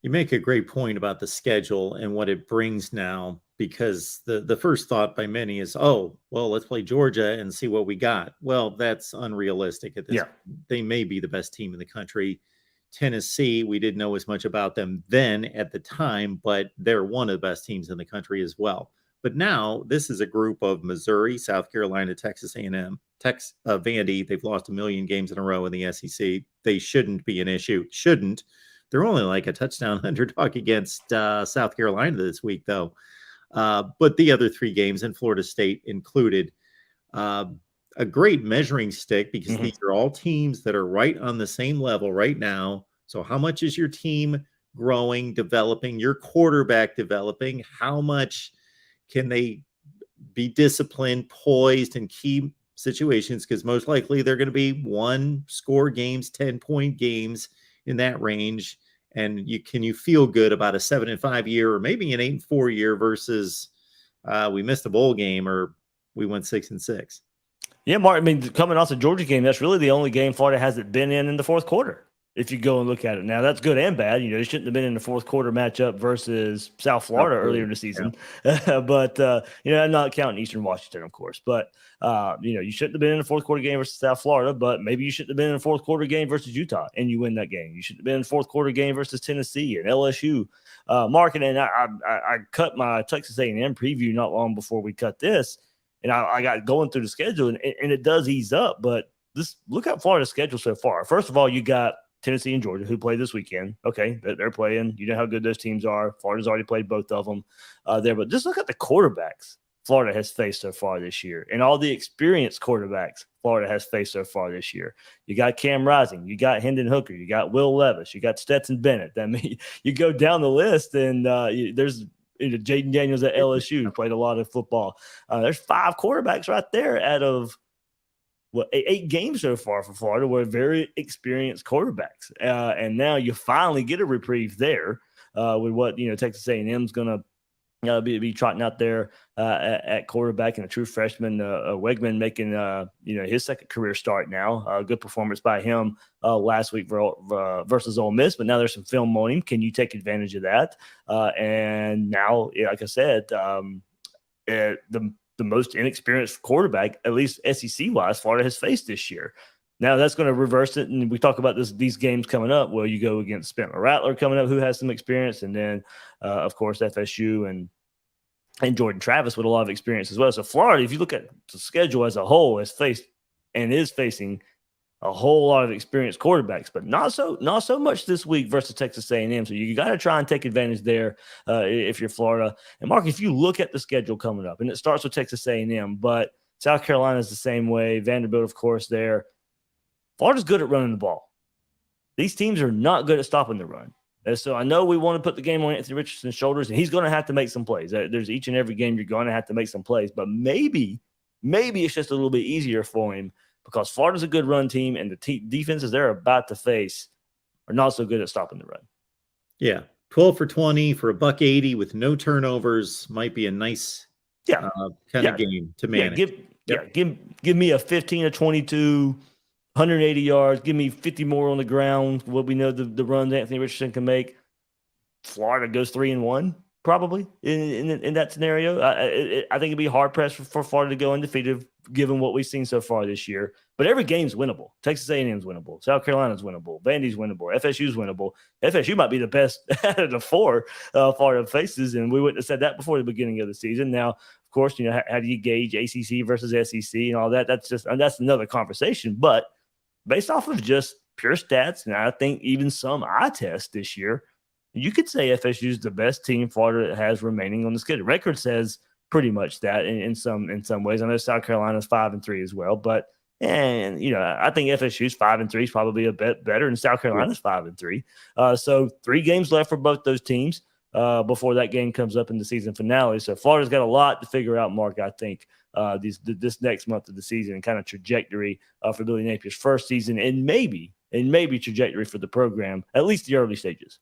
You make a great point about the schedule and what it brings now, because the first thought by many is, oh, well, let's play Georgia and see what we got. Well, that's unrealistic at this. Yeah. They may be the best team in the country. Tennessee, we didn't know as much about them then at the time, but they're one of the best teams in the country as well. But now this is a group of Missouri, South Carolina, Texas A&M, Vandy. They've lost a million games in a row in the SEC. They shouldn't be an issue. Shouldn't. They're only like a touchdown underdog against South Carolina this week, though. But the other three games, and Florida State included, a great measuring stick, because these are all teams that are right on the same level right now. So how much is your team growing, developing, your quarterback developing? How much can they be disciplined, poised in key situations? Because most likely they're going to be 1-score games, 10-point games in that range. And can you feel good about a 7-5 year, or maybe an 8-4 year, versus we missed a bowl game or we went 6-6? Yeah, Mark, I mean, coming off the Georgia game, that's really the only game Florida hasn't been in the fourth quarter, if you go and look at it. Now, that's good and bad. They shouldn't have been in the fourth quarter matchup versus South Florida earlier in the season. Yeah. But, I'm not counting Eastern Washington, of course. But, you shouldn't have been in the fourth quarter game versus South Florida, but maybe you shouldn't have been in the fourth quarter game versus Utah and you win that game. You shouldn't have been in the fourth quarter game versus Tennessee and LSU. Mark, and I cut my Texas A&M preview not long before we cut this. And I got going through the schedule, and it does ease up. But look at Florida's schedule so far. First of all, you got Tennessee and Georgia, who play this weekend. Okay, they're playing. You know how good those teams are. Florida's already played both of them there. But just look at the quarterbacks Florida has faced so far this year, and all the experienced quarterbacks Florida has faced so far this year. You got Cam Rising. You got Hendon Hooker. You got Will Levis. You got Stetson Bennett. I mean, you go down the list, and there's – Jaden Daniels at LSU played a lot of football. There's 5 quarterbacks right there out of 8 games so far for Florida were very experienced quarterbacks. And now you finally get a reprieve there with what Texas A&M's going to be trotting out there at quarterback, and a true freshman, Wegman, making his second career start now. Good performance by him last week versus Ole Miss, but now there's some film on him. Can you take advantage of that? And now, like I said, the most inexperienced quarterback, at least SEC-wise, Florida has faced this year. Now that's going to reverse it, and we talk about these games coming up. Well, you go against Spencer Rattler coming up, who has some experience, and then, of course, FSU and Jordan Travis with a lot of experience as well. So Florida, if you look at the schedule as a whole, has faced and is facing a whole lot of experienced quarterbacks, but not so much this week versus Texas A&M. So you got to try and take advantage there if you're Florida. And Mark, if you look at the schedule coming up, and it starts with Texas A&M, but South Carolina is the same way. Vanderbilt, of course, there. Florida's good at running the ball. These teams are not good at stopping the run. And so I know we want to put the game on Anthony Richardson's shoulders, and he's going to have to make some plays. There's each and every game you're going to have to make some plays, but maybe it's just a little bit easier for him because Florida's a good run team, and the defenses they're about to face are not so good at stopping the run. Yeah, 12 for 20 for $180 with no turnovers might be a nice kind of game to manage. Give me a 15 to 22. 180 yards, give me 50 more on the ground. What we know the runs Anthony Richardson can make. Florida goes 3-1 probably in that scenario. I think it'd be hard pressed for Florida to go undefeated given what we've seen so far this year. But every game's winnable. Texas A&M's winnable. South Carolina's winnable. Vandy's winnable. FSU's winnable. FSU might be the best out of the 4 Florida faces, and we wouldn't have said that before the beginning of the season. Now, of course, how do you gauge ACC versus SEC and all that? That's another conversation, but based off of just pure stats, and I think even some eye tests this year, you could say FSU is the best team Florida has remaining on the schedule. Record says pretty much that in some ways. I know South Carolina's 5-3 as well, but I think FSU's 5-3 is probably a bit better, and South Carolina's 5-3. So 3 games left for both those teams before that game comes up in the season finale. So Florida's got a lot to figure out, Mark, I think. This next month of the season and kind of trajectory for Billy Napier's first season and maybe trajectory for the program, at least the early stages.